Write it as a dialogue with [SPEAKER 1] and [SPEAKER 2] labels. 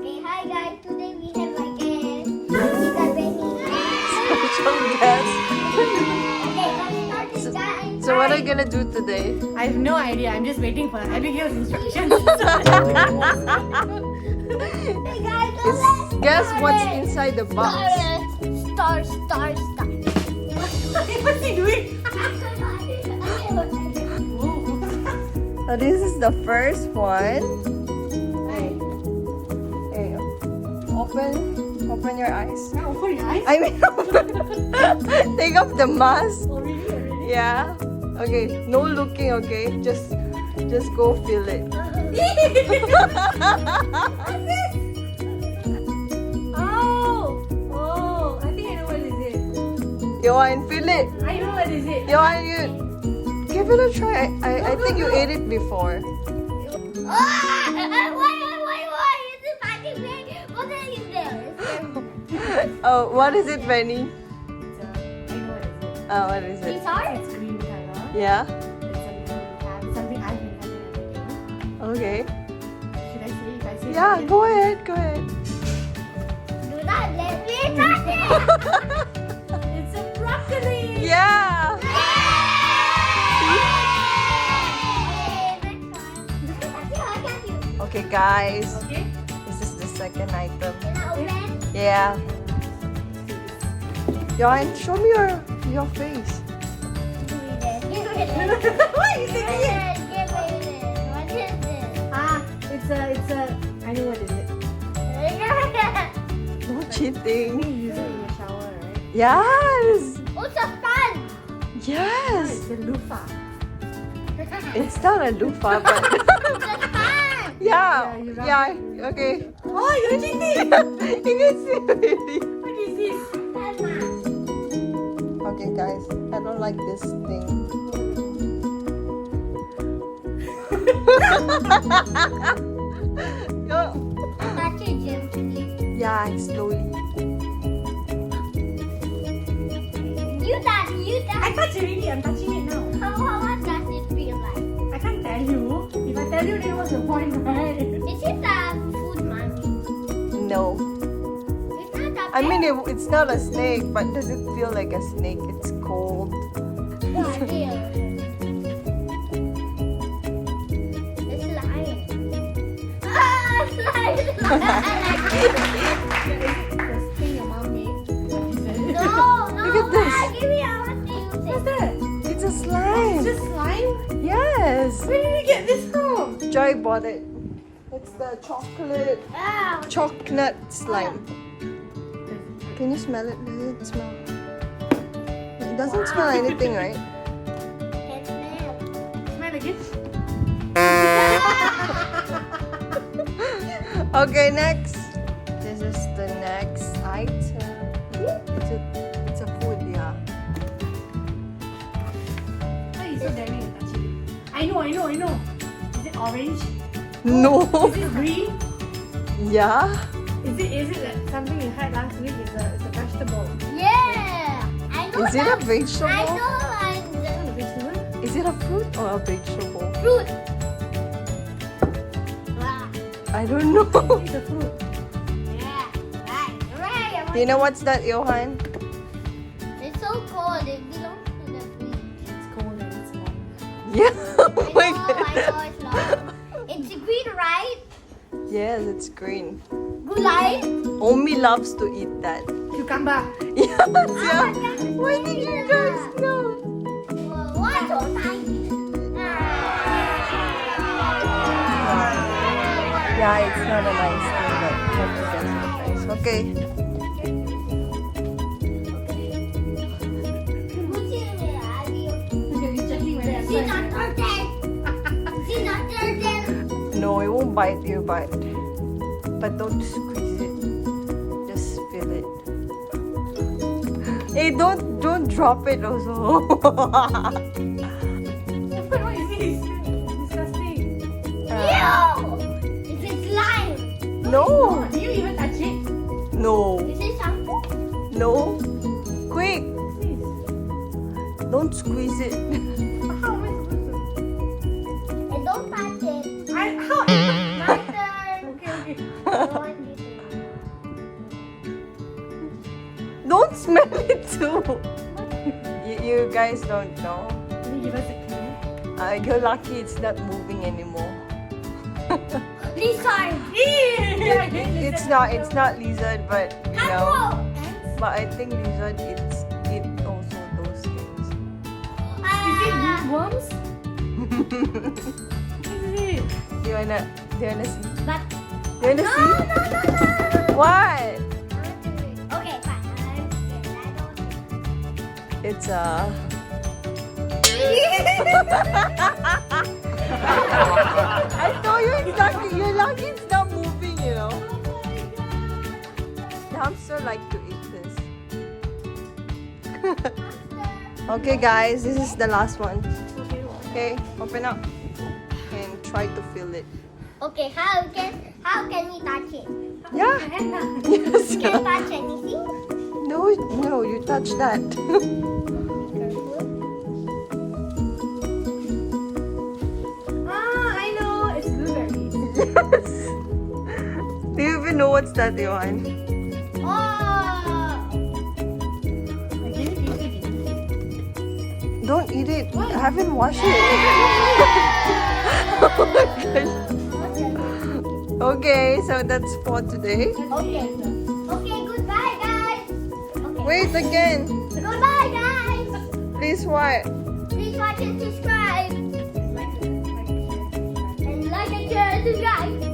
[SPEAKER 1] Okay, hi guys. Today we have a guest. Tita Benny.
[SPEAKER 2] Special guest.
[SPEAKER 1] Okay, let's start this guy.
[SPEAKER 2] So what are you gonna do today?
[SPEAKER 3] I have no idea. I'm just waiting for Abigail's instructions.
[SPEAKER 1] Hey guys, so let's
[SPEAKER 2] Guess
[SPEAKER 1] start
[SPEAKER 2] what's
[SPEAKER 1] it.
[SPEAKER 2] inside the box?
[SPEAKER 1] Start.
[SPEAKER 3] What's he doing?
[SPEAKER 2] So this is the first one. Hey, open your eyes.
[SPEAKER 3] Now open your eyes.
[SPEAKER 2] I mean, take off the mask.
[SPEAKER 3] Oh, really?
[SPEAKER 2] Yeah. Okay. No looking. Okay. Just go feel it.
[SPEAKER 3] Oh, I think I know what is it.
[SPEAKER 2] Johan, feel it.
[SPEAKER 3] I know what is it.
[SPEAKER 2] Johan, you give it a try. I think you ate it before.
[SPEAKER 1] Why is it packing big? What is there?
[SPEAKER 2] Oh, what is it, Benny?
[SPEAKER 3] I know what is it.
[SPEAKER 2] Oh, what is it?
[SPEAKER 1] These are?
[SPEAKER 3] It's green color.
[SPEAKER 2] Yeah.
[SPEAKER 3] It's something I've been having.
[SPEAKER 2] Okay.
[SPEAKER 3] Should I say? If I say
[SPEAKER 2] Yeah.
[SPEAKER 3] it?
[SPEAKER 2] Go ahead. Go ahead.
[SPEAKER 1] Do not let me touch it.
[SPEAKER 3] It's a broccoli.
[SPEAKER 2] Yeah. Okay, guys.
[SPEAKER 3] Okay.
[SPEAKER 2] This is the second item.
[SPEAKER 1] Can I open?
[SPEAKER 2] Yeah. Johan, show me your face.
[SPEAKER 3] Why are you saying it?
[SPEAKER 1] What is this?
[SPEAKER 3] Ah, it's a. I know what is it.
[SPEAKER 2] No cheating.
[SPEAKER 3] You use it in your shower, right?
[SPEAKER 2] Yes.
[SPEAKER 1] Oh, it's a fan!
[SPEAKER 2] Yes.
[SPEAKER 3] It's a loofah.
[SPEAKER 2] It's not a loofah, but
[SPEAKER 1] It's a fan!
[SPEAKER 2] yeah.
[SPEAKER 3] Yeah, you rub
[SPEAKER 2] Yeah. Okay.
[SPEAKER 3] Oh, you're cheating.
[SPEAKER 2] You can see already.
[SPEAKER 3] What is this?
[SPEAKER 2] Okay, guys. I don't like this thing. Go.
[SPEAKER 1] Touch it gently.
[SPEAKER 2] Yeah, slowly.
[SPEAKER 1] You touch.
[SPEAKER 3] I touched already. I'm touching it now.
[SPEAKER 1] How does it feel like?
[SPEAKER 3] I can't tell you. If I tell you, then what's the point, right?
[SPEAKER 1] Is it a food, mommy?
[SPEAKER 2] No.
[SPEAKER 1] It's not a
[SPEAKER 2] I mean, it's not a snake, but does it feel like a snake? It's cold.
[SPEAKER 1] It's lion. Ah, slime.
[SPEAKER 3] First thing your mom made. What is it?
[SPEAKER 1] No,
[SPEAKER 2] Look at this.
[SPEAKER 1] Give me I want to use
[SPEAKER 3] What's
[SPEAKER 1] it.
[SPEAKER 3] that?
[SPEAKER 2] It's a slime.
[SPEAKER 3] It's just slime?
[SPEAKER 2] Yes.
[SPEAKER 3] Where did you get this from?
[SPEAKER 2] Joy bought it. It's the chocolate
[SPEAKER 1] Ow.
[SPEAKER 2] chocolate slime. Can you smell it? Does it smell? It doesn't smell anything, right?
[SPEAKER 1] Can smell.
[SPEAKER 3] Smell again.
[SPEAKER 2] Okay, next. This is the next item. It's a food, yeah.
[SPEAKER 3] Why are you so daring to touch it? I know. Is it orange?
[SPEAKER 2] No.
[SPEAKER 3] Is it green?
[SPEAKER 2] Yeah.
[SPEAKER 3] Is it like something you had last week? It's a vegetable.
[SPEAKER 1] Yeah. I know
[SPEAKER 2] Is it a
[SPEAKER 1] that.
[SPEAKER 2] vegetable?
[SPEAKER 1] I know
[SPEAKER 3] Is it a vegetable?
[SPEAKER 2] Is it a fruit or a vegetable?
[SPEAKER 1] fruit. Wow.
[SPEAKER 2] I don't know.
[SPEAKER 3] It's a fruit.
[SPEAKER 1] Yeah. Right.
[SPEAKER 2] Do you know what's that, Johan?
[SPEAKER 1] It's so cold. It belongs to the fridge.
[SPEAKER 3] It's cold and it's long.
[SPEAKER 2] Yeah. Oh my
[SPEAKER 1] I know
[SPEAKER 2] god.
[SPEAKER 1] it's long. It's green, right?
[SPEAKER 2] Yes, it's green.
[SPEAKER 1] Gulai.
[SPEAKER 2] Omi loves to eat that.
[SPEAKER 3] Cucumber.
[SPEAKER 2] Yes, yeah. Why did you guys know?
[SPEAKER 1] Why so tiny?
[SPEAKER 2] Yeah, it's not a nice thing, but that's nice. Okay.
[SPEAKER 3] You're checking whether I
[SPEAKER 1] She's not turtle. She's not turtle.
[SPEAKER 2] No, it won't bite you, but don't squeeze it. Just feel it. Hey, don't drop it also.
[SPEAKER 3] What is this? Disgusting.
[SPEAKER 1] Ew! Is it slime?
[SPEAKER 2] No,
[SPEAKER 3] Do you even touch it?
[SPEAKER 2] no,
[SPEAKER 1] Is it shampoo?
[SPEAKER 2] no. Quick,
[SPEAKER 3] What's this?
[SPEAKER 2] don't squeeze it.
[SPEAKER 3] How am I supposed to?
[SPEAKER 1] And don't touch it.
[SPEAKER 3] How?
[SPEAKER 1] My turn.
[SPEAKER 3] Okay.
[SPEAKER 1] want you to.
[SPEAKER 2] Don't smell it too. You guys don't know.
[SPEAKER 3] Can you give us a clue?
[SPEAKER 2] You're lucky it's not moving anymore.
[SPEAKER 1] Lizard.
[SPEAKER 2] It's not lizard, but you know. But I think lizard eat also those things.
[SPEAKER 3] Is it worms? What is it?
[SPEAKER 2] Do you wanna see?
[SPEAKER 1] But
[SPEAKER 2] Do you wanna see?
[SPEAKER 1] no.
[SPEAKER 2] What?
[SPEAKER 1] Okay, fine.
[SPEAKER 2] It's I told you exactly. You're lucky it's not moving, you know. The hamster like to eat this. Okay, guys, this is the last one. Okay, open up and try to fill it.
[SPEAKER 1] Okay, how can we touch it?
[SPEAKER 2] Yeah. Yes.
[SPEAKER 1] You can touch anything?
[SPEAKER 2] No, you touch that.
[SPEAKER 3] Ah, I know. It's blueberries.
[SPEAKER 2] Yes. Do you even know what's that, Johan?
[SPEAKER 1] Oh!
[SPEAKER 2] Don't eat it. I haven't washed it. Oh my gosh. Okay, so that's for today.
[SPEAKER 1] Okay. Okay, goodbye, guys. Okay.
[SPEAKER 2] Wait again.
[SPEAKER 1] Goodbye, guys.
[SPEAKER 2] Please what?
[SPEAKER 1] Please watch and subscribe. And like and share and subscribe.